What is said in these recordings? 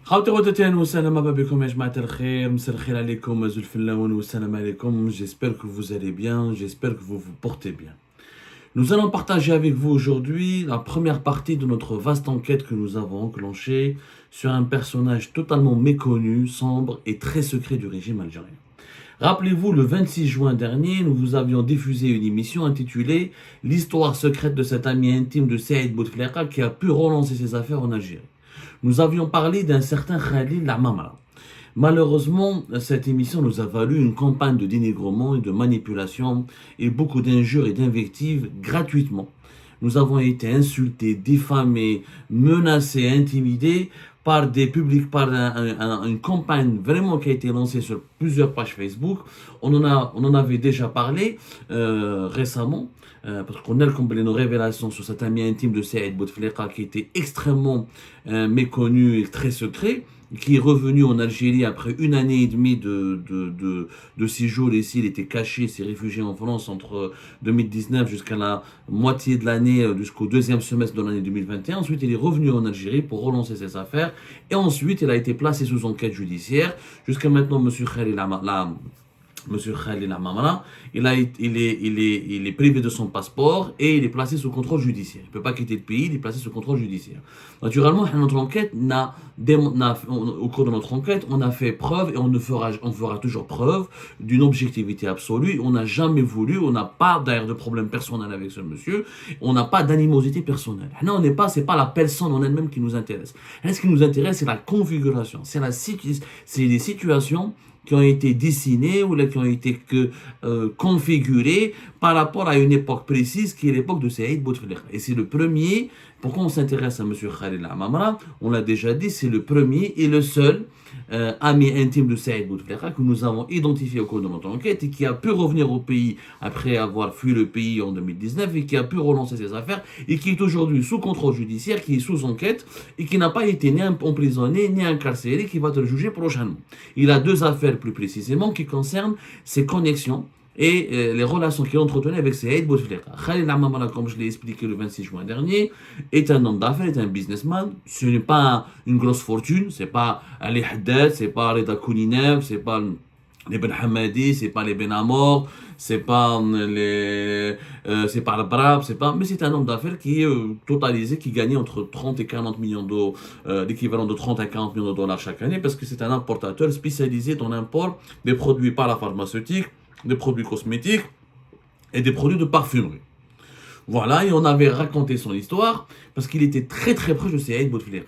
خاوتي غوتاتي اهلا وسهلا مرحبا بكم يا جماعة الخير مساء الخير عليكم زول الفلاون والسلام عليكم. J'espère que vous allez bien, j'espère que vous vous portez bien. Nous allons partager avec vous aujourd'hui la première partie de notre vaste enquête que nous avons enclenchée sur un personnage totalement méconnu, sombre et très secret du régime algérien. Rappelez-vous, le 26 juin dernier, nous vous avions diffusé une émission intitulée « L'histoire secrète de cet ami intime de Saïd Bouteflika qui a pu relancer ses affaires en Algérie ». Nous avions parlé d'un certain Khalil Amamara. Malheureusement, cette émission nous a valu une campagne de dénigrement et de manipulation et beaucoup d'injures et d'invectives gratuitement. Nous avons été insultés, diffamés, menacés, intimidés par des publics, par une campagne vraiment qui a été lancée sur plusieurs pages Facebook. On en avait déjà parlé récemment, parce qu'on a compris nos révélations sur cet ami intime de Saïd Bouteflika qui était extrêmement méconnu et très secret, qui est revenu en Algérie après 1 année et demie de séjour ici. Il était caché, s'est réfugié en France entre 2019 jusqu'à la moitié de l'année, jusqu'au 2e semestre de l'année 2021. Ensuite, il est revenu en Algérie pour relancer ses affaires. Et ensuite, il a été placé sous enquête judiciaire. Jusqu'à maintenant, Monsieur Khalil Amamara, il est privé de son passeport et il est placé sous contrôle judiciaire. Il ne peut pas quitter le pays, il est placé sous contrôle judiciaire. Naturellement, au cours de notre enquête, on a fait preuve et on fera toujours preuve d'une objectivité absolue. On n'a jamais voulu, on n'a pas d'ailleurs de problème personnel avec ce monsieur, on n'a pas d'animosité personnelle. C'est pas la personne en elle-même qui nous intéresse. Ce qui nous intéresse, c'est la configuration, c'est les situations qui ont été dessinées ou qui ont été configurées par rapport à une époque précise qui est l'époque de Saïd Bouteflika. Et c'est le premier. Pourquoi on s'intéresse à M. Khalil Amamara? On l'a déjà dit, c'est le premier et le seul ami intime de Saïd Bouteflika que nous avons identifié au cours de notre enquête et qui a pu revenir au pays après avoir fui le pays en 2019 et qui a pu relancer ses affaires et qui est aujourd'hui sous contrôle judiciaire, qui est sous enquête et qui n'a pas été ni emprisonné ni incarcéré, qui va être jugé prochainement. Il a 2 affaires plus précisément qui concernent ses connexions et les relations qu'il entretenait avec Saïd Bouteflika. Khalil Amamara, comme je l'ai expliqué le 26 juin dernier, est un homme d'affaires, est un businessman. Ce n'est pas une grosse fortune, c'est pas Ali Haddad, c'est pas Reda Koulinev, c'est pas les Ben Hamadi, c'est pas les Ben Amor, c'est pas le Brab, mais c'est un homme d'affaires qui est totalisé, qui gagnait entre 30 et 40 millions d'euros, l'équivalent de 30 à 40 millions de dollars chaque année, parce que c'est un importateur spécialisé dans l'import des produits parapharmaceutiques, des produits cosmétiques et des produits de parfumerie. Voilà, et on avait raconté son histoire parce qu'il était très très proche de Saïd Bouteflika.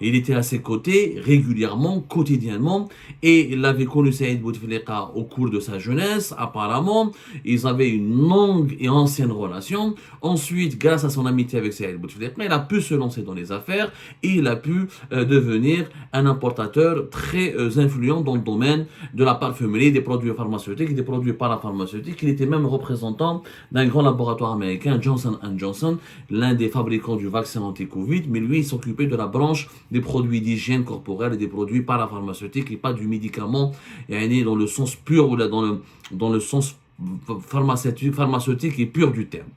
Et il était à ses côtés régulièrement, quotidiennement, et il avait connu Saïd Bouteflika au cours de sa jeunesse, apparemment. Ils avaient une longue et ancienne relation. Ensuite, grâce à son amitié avec Saïd Bouteflika, il a pu se lancer dans les affaires et il a pu devenir un importateur très influent dans le domaine de la parfumerie, des produits pharmaceutiques et des produits parapharmaceutiques. Il était même représentant d'un grand laboratoire américain, Johnson & Johnson, l'un des fabricants du vaccin anti-Covid, mais lui, il s'occupait de la branche des produits d'hygiène corporelle et des produits parapharmaceutiques et pas du médicament dans le sens pur ou dans le sens pharmaceutique et pur du terme.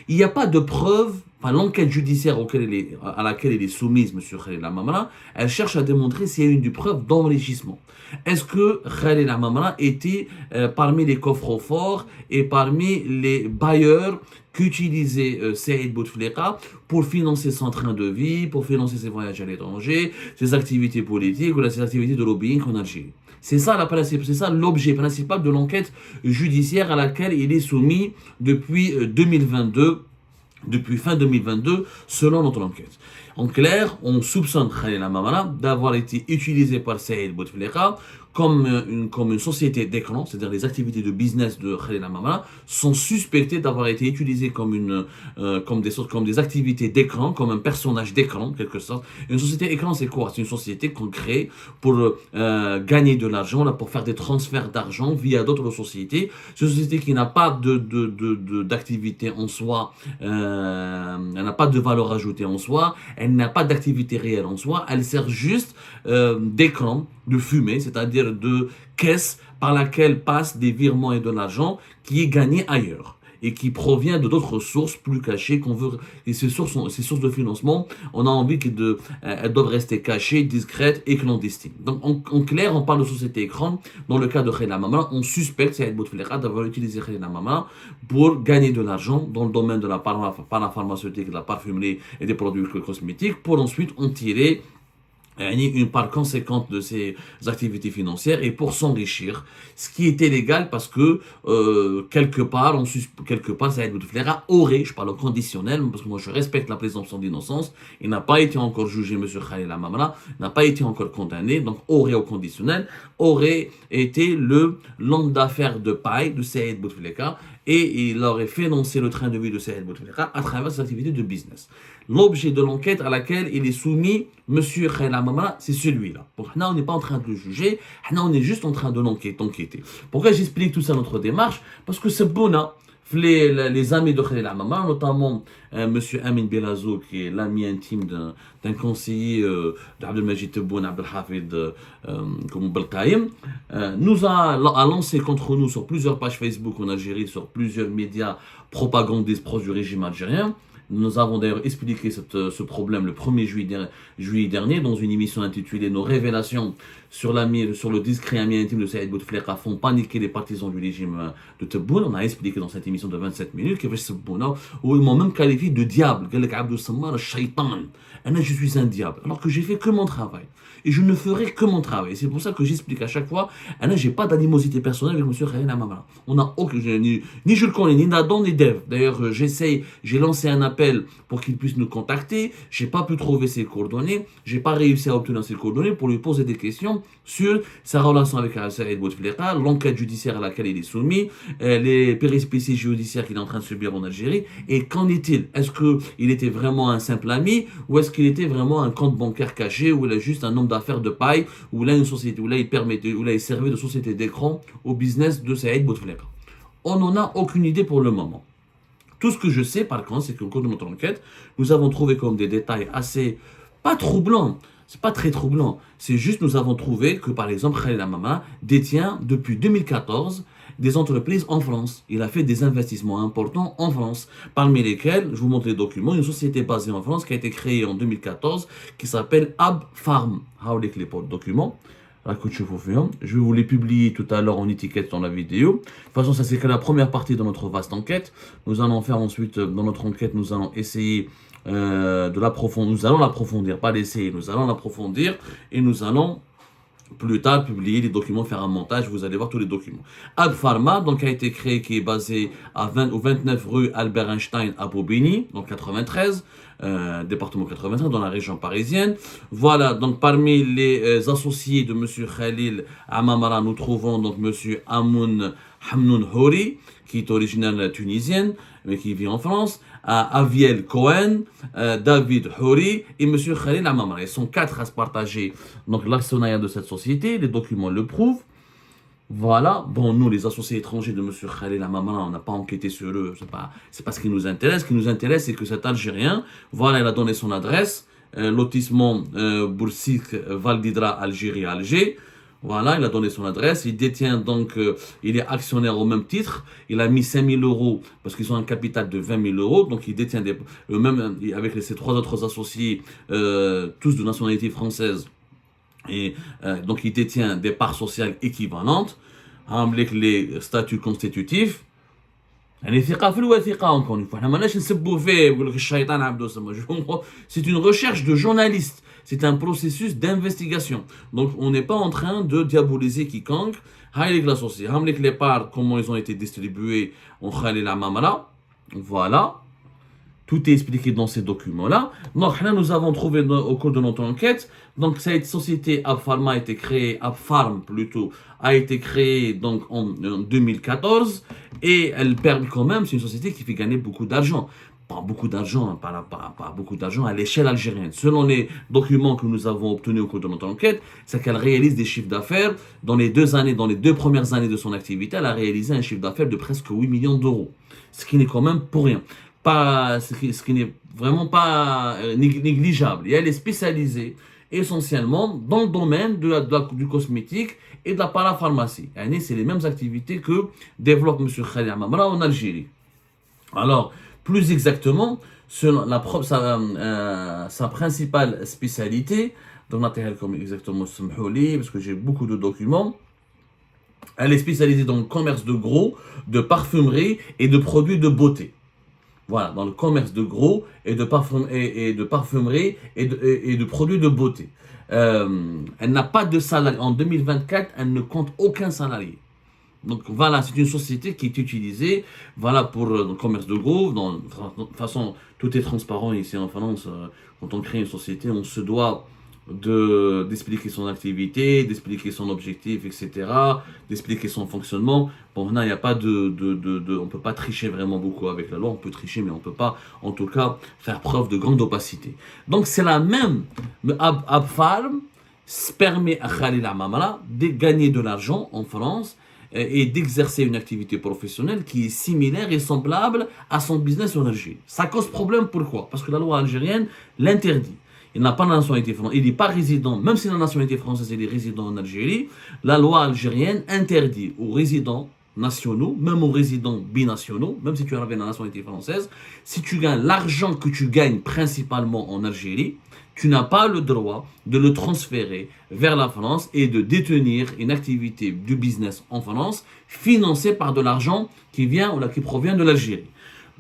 Il n'y a pas de preuve, l'enquête judiciaire à laquelle il est soumise, M. Khalil Amamara, elle cherche à démontrer s'il y a une preuve d'enrichissement. Est-ce que Khalil Amamara était parmi les coffres forts et parmi les bailleurs qu'utilisait Saïd Bouteflika pour financer son train de vie, pour financer ses voyages à l'étranger, ses activités politiques ou ses activités de lobbying en Algérie? C'est ça l'objet principal de l'enquête judiciaire à laquelle il est soumis depuis 2022, depuis fin 2022, selon notre enquête. En clair, on soupçonne Khalil Amamara d'avoir été utilisé par Saïd Bouteflika comme une société d'écran, c'est-à-dire les activités de business de Khalil Amamara sont suspectées d'avoir été utilisées comme des activités d'écran, comme un personnage d'écran, en quelque sorte. Une société écran, c'est quoi? C'est une société qu'on crée pour gagner de l'argent, pour faire des transferts d'argent via d'autres sociétés. C'est une société qui n'a pas d'activité en soi, elle n'a pas de valeur ajoutée en soi, elle n'a pas d'activité réelle en soi, elle sert juste d'écran, de fumée, c'est-à-dire de caisse par laquelle passent des virements et de l'argent qui est gagné ailleurs. et qui provient de d'autres sources plus cachées qu'on veut. Et ces sources de financement, on a envie elles doivent rester cachées, discrètes et clandestines. Donc en clair, on parle de société écran. Dans le cas de Khalil Amamra, on suspecte Saïd Bouteflika d'avoir utilisé Khalil Amamra pour gagner de l'argent dans le domaine de la parapharmaceutique, de la parfumerie et des produits cosmétiques, pour ensuite en tirer une part conséquente de ses activités financières et pour s'enrichir, ce qui était légal parce que quelque part Saïd Bouteflika aurait, je parle au conditionnel parce que moi je respecte la présomption d'innocence, il n'a pas été encore jugé, monsieur Khalil Amamra n'a pas été encore condamné, donc aurait au conditionnel, aurait été l'homme d'affaires de paille de Saïd Bouteflika et il aurait financé le train de vie de Saïd Bouteflika à travers ses activités de business. L'objet de l'enquête à laquelle il est soumis, monsieur Khalil Amamra, c'est celui-là. Donc là, on n'est pas en train de le juger, là, on est juste en train de l'enquêter. Pourquoi j'explique tout ça notre démarche? Parce que c'est Bouna, les amis de Khalil Amamra, notamment monsieur Amin Belazo, qui est l'ami intime d'un conseiller d'Abdelmajid Tebboune, Abdelhafid Belkaïm, nous a lancé contre nous sur plusieurs pages Facebook en Algérie, sur plusieurs médias propagandistes proches du régime algérien. Nous avons d'ailleurs expliqué ce problème le 1er juillet dernier dans une émission intitulée Nos révélations sur le discret ami intime de Saïd Bouteflika font paniquer les partisans du régime de Tebboune. On a expliqué dans cette émission de 27 minutes où ils m'ont même qualifié de diable. Je suis un diable. Alors que j'ai fait que mon travail. Et je ne ferai que mon travail. C'est pour ça que j'explique à chaque fois, je n'ai pas d'animosité personnelle avec M. Khalil Amamra. On n'a aucun, ni je le connais, ni Nadon, ni Dev. D'ailleurs, j'ai lancé un appel pour qu'il puisse nous contacter. Je n'ai pas pu trouver ses coordonnées. Je n'ai pas réussi à obtenir ses coordonnées pour lui poser des questions sur sa relation avec Saïd Bouteflika, l'enquête judiciaire à laquelle il est soumis, les péripéties judiciaires qu'il est en train de subir en Algérie. Et qu'en est-il? Est-ce qu'il était vraiment un simple ami ou est-ce qu'il était vraiment un compte bancaire caché où il a juste un nombre d'affaires de paille, où là une société, où là il servait de société d'écran au business de Saïd Bouteflika? On n'en a aucune idée pour le moment. Tout ce que je sais par contre, c'est qu'au cours de notre enquête, nous avons trouvé comme des détails assez, pas troublants, c'est pas très troublant, c'est juste nous avons trouvé que par exemple Khalil Amamra détient depuis 2014 des entreprises en France. Il a fait des investissements importants en France, parmi lesquels, je vous montre les documents, une société basée en France qui a été créée en 2014 qui s'appelle Abfarm. Les documents. Je vais vous les publier tout à l'heure en étiquette dans la vidéo. De toute façon, ça c'est que la première partie de notre vaste enquête. Nous allons faire ensuite, dans notre enquête, nous allons essayer de l'approfondir. Nous allons l'approfondir, pas l'essayer. Nous allons l'approfondir et nous allons plus tard publier les documents, faire un montage, vous allez voir tous les documents. Abfarma, donc a été créé, qui est basé au 29 rue Albert Einstein à Bobigny, donc 93, département 93, dans la région parisienne. Voilà, donc parmi les associés de M. Khalil Amamra, nous trouvons donc M. Amoun Hamnoun Houri, qui est originaire tunisienne, mais qui vit en France, Aviel Cohen, David Houri et M. Khalil Amamra. Ils sont 4 à se partager donc l'actionnariat de cette société, les documents le prouvent. Voilà, bon, nous, les associés étrangers de M. Khalil Amamra, on n'a pas enquêté sur eux, c'est pas ce qui nous intéresse. Ce qui nous intéresse, c'est que cet Algérien, voilà, il a donné son adresse, lotissement Boursik, Val d'Hydra, Algérie, Alger. Voilà, il a donné son adresse, il détient donc, il est actionnaire au même titre, il a mis 5 000 euros parce qu'ils ont un capital de 20 000 euros, donc il détient avec ses 3 autres associés, tous de nationalité française, et donc il détient des parts sociales équivalentes, avec les statuts constitutifs. Encore une fois, c'est une recherche de journaliste. C'est un processus d'investigation. Donc, on n'est pas en train de diaboliser quiconque. Les parts, comment ils ont été distribuées en Khalil Amamra. Voilà. Tout est expliqué dans ces documents-là. Donc, là, nous avons trouvé au cours de notre enquête. Donc, cette société Abfarm a été créée donc en 2014 et elle permet quand même, c'est une société qui fait gagner beaucoup d'argent. Pas beaucoup d'argent à l'échelle algérienne. Selon les documents que nous avons obtenus au cours de notre enquête, c'est qu'elle réalise des chiffres d'affaires dans les 2 premières années de son activité, elle a réalisé un chiffre d'affaires de presque 8 millions d'euros. Ce qui n'est quand même pour rien. Ce qui n'est vraiment pas négligeable. Et elle est spécialisée essentiellement dans le domaine du cosmétique et de la parapharmacie. C'est les mêmes activités que développe M. Khalil Amamra en Algérie. Alors, plus exactement, selon sa principale spécialité, donc comme exactement, parce que j'ai beaucoup de documents, elle est spécialisée dans le commerce de gros, de parfumerie et de produits de beauté. Voilà, dans le commerce de gros et de parfumerie et de produits de beauté. Elle n'a pas de salarié. En 2024, elle ne compte aucun salarié. Donc voilà, c'est une société qui est utilisée, voilà, pour le commerce de gros. De toute façon, tout est transparent ici en France. Quand on crée une société, on se doit d'expliquer son activité, d'expliquer son objectif, etc., d'expliquer son fonctionnement. Bon, là, il n'y a pas on peut pas tricher vraiment beaucoup avec la loi. On peut tricher, mais on peut pas, en tout cas, faire preuve de grande opacité. Donc c'est la même, Abfarm permet à Khalil Amamala de gagner de l'argent en France et d'exercer une activité professionnelle qui est similaire et semblable à son business en Algérie. Ça cause problème, pourquoi? Parce que la loi algérienne l'interdit. Il n'a pas la nationalité française, il n'est pas résident, même si la nationalité française il est résident en Algérie, la loi algérienne interdit aux résidents nationaux, même aux résidents binationaux, même si tu avais la nationalité française, si tu gagnes l'argent que tu gagnes principalement en Algérie, tu n'as pas le droit de le transférer vers la France et de détenir une activité du business en France financée par de l'argent qui vient ou qui provient de l'Algérie.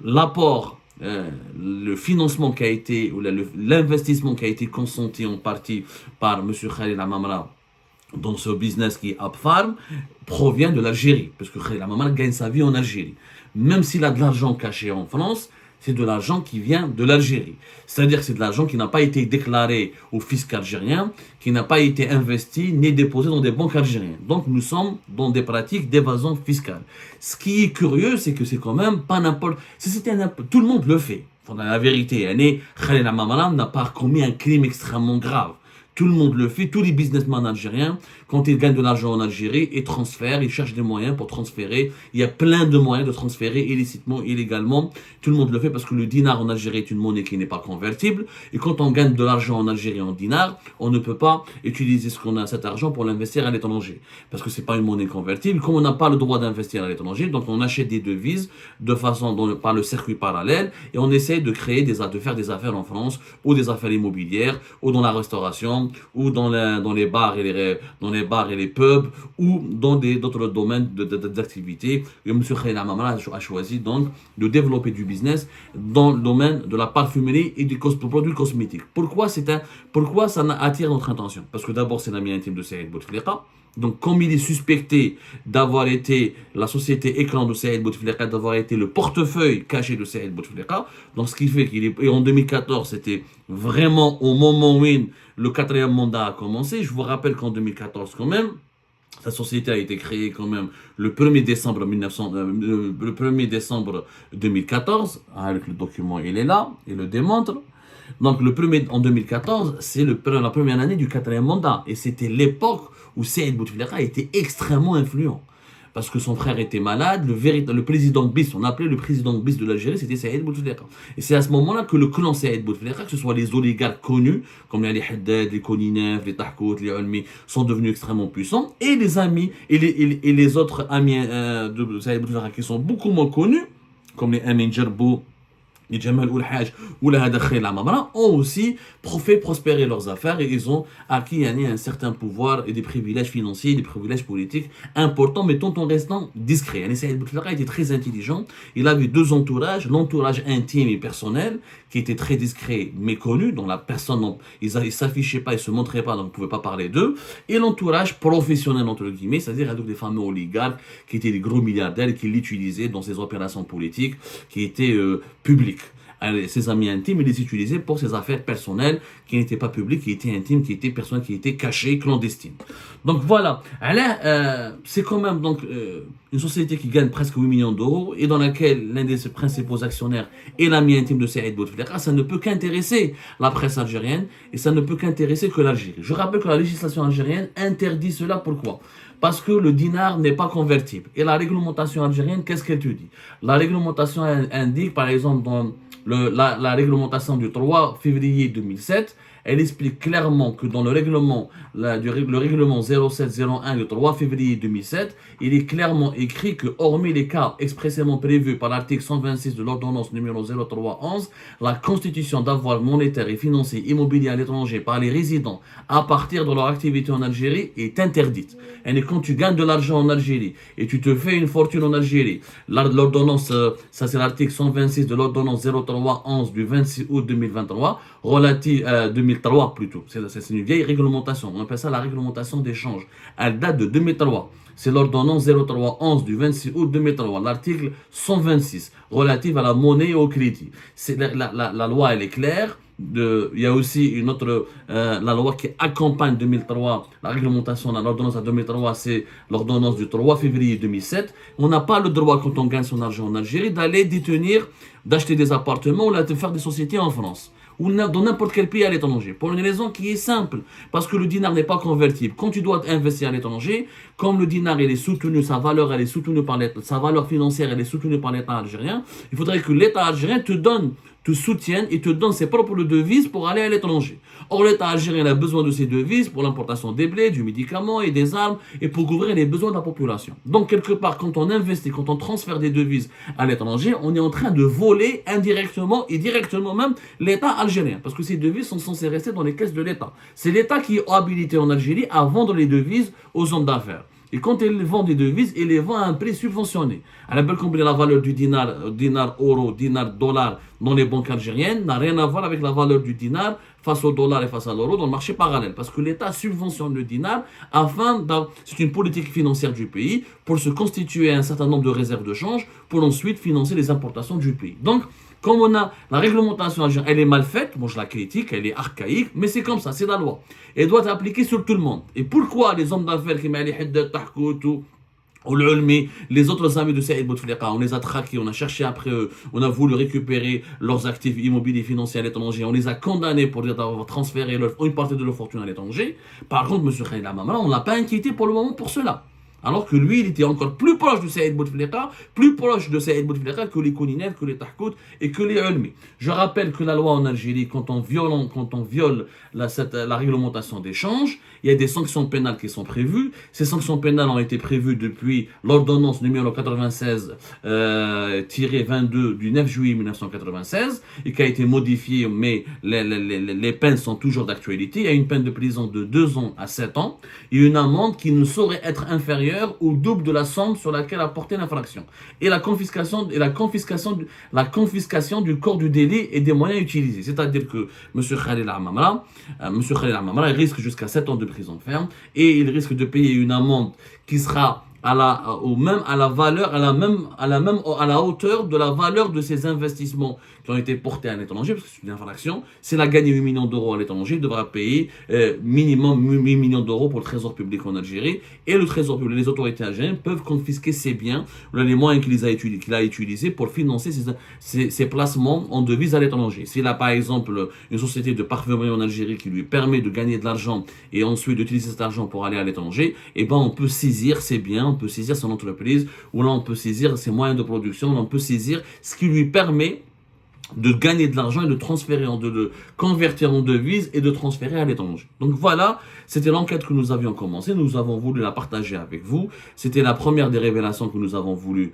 L'apport, le financement qui a été, ou l'investissement qui a été consenti en partie par M. Khalil Amamra dans ce business qui est Abfarm provient de l'Algérie, parce que Khalil Amamra gagne sa vie en Algérie. Même s'il a de l'argent caché en France, c'est de l'argent qui vient de l'Algérie. C'est-à-dire que c'est de l'argent qui n'a pas été déclaré au fisc algérien, qui n'a pas été investi ni déposé dans des banques algériennes. Donc nous sommes dans des pratiques d'évasion fiscale. Ce qui est curieux, c'est que c'est quand même pas n'importe... Si c'était tout le monde le fait. La vérité, Khalil Amamra n'a pas commis un crime extrêmement grave. Tout le monde le fait, tous les businessmen algériens, quand ils gagnent de l'argent en Algérie, ils transfèrent, ils cherchent des moyens pour transférer. Il y a plein de moyens de transférer illicitement, illégalement. Tout le monde le fait parce que le dinar en Algérie est une monnaie qui n'est pas convertible. Et quand on gagne de l'argent en Algérie en dinar, on ne peut pas utiliser cet argent pour l'investir à l'étranger. Parce que c'est pas une monnaie convertible. Comme on n'a pas le droit d'investir à l'étranger, donc on achète des devises de façon par le circuit parallèle et on essaie de faire des affaires en France ou des affaires immobilières ou dans la restauration ou dans les bars et les pubs ou dans d'autres domaines d'activité. Et M. Khalil Amamra a choisi donc de développer du business dans le domaine de la parfumerie et des produits cosmétiques. Pourquoi ça attire notre attention? Parce que d'abord, c'est l'ami intime de Saïd Bouteflika. Donc, comme il est suspecté d'avoir été la société écran de Saïd Bouteflika, d'avoir été le portefeuille caché de Saïd Bouteflika, donc ce qui fait et en 2014, c'était vraiment au moment où le 4e mandat a commencé. Je vous rappelle qu'en 2014, quand même, sa société a été créée quand même le 1er décembre 2014. Avec le document, il est là, il le démontre. Donc, en 2014, c'est la première année du 4e mandat. Et c'était l'époque où Saïd Bouteflika était extrêmement influent. Parce que son frère était malade, le président bis, on appelait le président bis de l'Algérie, c'était Saïd Bouteflika. Et c'est à ce moment-là que le clan Saïd Bouteflika, que ce soit les oligarques connus, comme les Ali Haddad, les Koninef, les Tahkout, les Olmi, sont devenus extrêmement puissants, et les amis, et les autres amis de Saïd Bouteflika qui sont beaucoup moins connus, comme les Amin Djerbou, les Jamal Oul-Hajj ou la Khalil Amamra ont aussi fait prospérer leurs affaires et ils ont acquis un certain pouvoir et des privilèges financiers, des privilèges politiques importants, mais tout en restant discret. Saïd Bouteflika était très intelligent. Il avait deux entourages, l'entourage intime et personnel qui était très discret mais connu, dont la personne, ils ne s'affichaient pas, ils ne se montraient pas, donc on ne pouvait pas parler d'eux, et l'entourage professionnel, entre guillemets, c'est-à-dire avec des fameux oligarques qui étaient des gros milliardaires et qui l'utilisaient dans ses opérations politiques qui étaient publiques. Ses amis intimes, il les utilisait pour ses affaires personnelles qui n'étaient pas publiques, qui étaient intimes, qui étaient personnelles, qui étaient cachées, clandestines. Donc voilà, c'est quand même donc, une société qui gagne presque 8 millions d'euros et dans laquelle l'un des principaux actionnaires est l'ami intime de Saïd Bouteflika. Ça ne peut qu'intéresser la presse algérienne et ça ne peut qu'intéresser que l'Algérie. Je rappelle que la législation algérienne interdit cela. Pourquoi? Parce que le dinar n'est pas convertible. Et la réglementation algérienne, qu'est-ce qu'elle te dit? La réglementation indique, par exemple, dans la réglementation du 3 février 2007, elle explique clairement que dans le règlement, le règlement 0701 du 3 février 2007, il est clairement écrit que, hormis les cas expressément prévus par l'article 126 de l'ordonnance numéro 0311, la constitution d'avoirs monétaires et financiers immobiliers à l'étranger par les résidents à partir de leur activité en Algérie est interdite. Et quand tu gagnes de l'argent en Algérie et tu te fais une fortune en Algérie, l'ordonnance, ça c'est l'article 126 de l'ordonnance 0311 du 26 août 2023, relative, 2003 plutôt, c'est une vieille réglementation, on appelle ça la réglementation d'échange. Elle date de 2003. C'est l'ordonnance 0311 du 26 août 2003, l'article 126, relative à la monnaie et au crédit. La loi, elle est claire. Il y a aussi une autre, la loi qui accompagne 2003, la réglementation, l'ordonnance à 2003, c'est l'ordonnance du 3 février 2007. On n'a pas le droit, quand on gagne son argent en Algérie, d'aller détenir, d'acheter des appartements ou de faire des sociétés en France ou dans n'importe quel pays à l'étranger, pour une raison qui est simple, parce que le dinar n'est pas convertible. Quand tu dois investir à l'étranger, comme le dinar il est soutenu, sa valeur elle est soutenue par l'État, sa valeur financière elle est soutenue par l'État algérien, il faudrait que l'État algérien te soutienne et te donne ses propres devises pour aller à l'étranger. Or, l'État algérien a besoin de ces devises pour l'importation des blés, du médicament et des armes et pour couvrir les besoins de la population. Donc, quelque part, quand on investit, quand on transfère des devises à l'étranger, on est en train de voler indirectement et directement même l'État algérien. Parce que ces devises sont censées rester dans les caisses de l'État. C'est l'État qui est habilité en Algérie à vendre les devises aux hommes d'affaires. Et quand ils vendent des devises, ils les vendent à un prix subventionné. À la belle combiner la valeur du dinar, euro, dinar, dollar dans les banques algériennes n'a rien à voir avec la valeur du dinar face au dollar et face à l'euro dans le marché parallèle. Parce que l'État subventionne le dinar c'est une politique financière du pays pour se constituer un certain nombre de réserves de change pour ensuite financer les importations du pays. Donc, comme on a la réglementation algérienne, elle est mal faite, moi je la critique, elle est archaïque, mais c'est comme ça, c'est la loi. Elle doit être appliquée sur tout le monde. Et pourquoi les hommes d'affaires qui les autres amis de Saïd Bouteflika, on les a traqués, on a cherché après eux, on a voulu récupérer leurs actifs immobiliers financiers à l'étranger, on les a condamnés pour avoir transféré une partie de leur fortune à l'étranger. Par contre, M. Khalil Amamra, on ne l'a pas inquiété pour le moment pour cela. Alors que lui, il était encore plus proche de Saïd Bouteflika, plus proche de Saïd Bouteflika que les Kouninènes, que les Tahkout et que les Ulmi. Je rappelle que la loi en Algérie, quand on viole la réglementation d'échange, il y a des sanctions pénales qui sont prévues. Ces sanctions pénales ont été prévues depuis l'ordonnance numéro 96-22 du 9 juillet 1996 et qui a été modifiée, mais les peines sont toujours d'actualité. Il y a une peine de prison de 2 ans à 7 ans et une amende qui ne saurait être inférieure au double de la somme sur laquelle a porté l'infraction. Et la confiscation du corps du délit et des moyens utilisés. C'est-à-dire que M. Khalil Amamra, il risque jusqu'à 7 ans de prison ferme et il risque de payer une amende qui sera à la hauteur de la valeur de ses investissements qui ont été portés à l'étranger, parce que c'est une infraction. S'il a gagné 8 millions d'euros à l'étranger, il devra payer minimum 8 millions d'euros pour le trésor public en Algérie. Et le trésor public, les autorités algériennes peuvent confisquer ses biens, les moyens qu'il a utilisés pour financer ses placements en devises à l'étranger. S'il a par exemple une société de parfumerie en Algérie qui lui permet de gagner de l'argent et ensuite d'utiliser cet argent pour aller à l'étranger, eh ben on peut saisir ses biens, on peut saisir son entreprise, ou là on peut saisir ses moyens de production, on peut saisir ce qui lui permet de gagner de l'argent et de de convertir en devises et de transférer à l'étranger. Donc voilà, c'était l'enquête que nous avions commencé, nous avons voulu la partager avec vous. C'était la première des révélations que nous avons voulu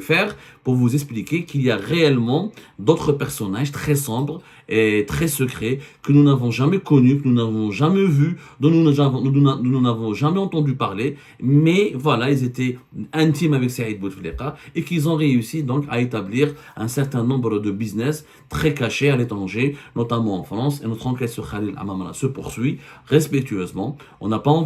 faire pour vous expliquer qu'il y a réellement d'autres personnages très sombres et très secrets que nous n'avons jamais connus, que nous n'avons jamais vus, dont nous n'avons jamais entendu parler, mais voilà, ils étaient intimes avec Saïd Bouteflika et qu'ils ont réussi donc à établir un certain nombre de business très cachés à l'étranger, notamment en France. Et notre enquête sur Khalil Amamra se poursuit respectueusement. On n'est pas en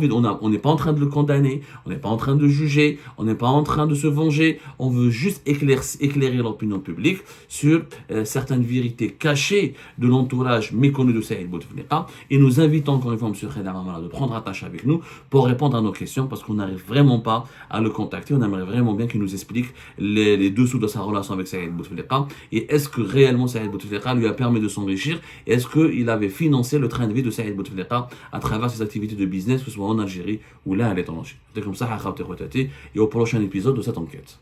train de le condamner, on n'est pas en train de juger, on n'est pas en train de se venger. On veut juste éclairer l'opinion publique sur certaines vérités cachées de l'entourage méconnu de Saïd Bouteflika. Et nous invitons encore une fois M. Khalil Amamra de prendre attache avec nous pour répondre à nos questions, parce qu'on n'arrive vraiment pas à le contacter. On aimerait vraiment bien qu'il nous explique les dessous de sa relation avec Saïd Bouteflika. Et est-ce que réellement Saïd Bouteflika lui a permis de s'enrichir? Et est-ce qu'il avait financé le train de vie de Saïd Bouteflika à travers ses activités de business, que ce soit en Algérie ou là à l'étranger? C'est comme ça, et au prochain épisode de cette enquête.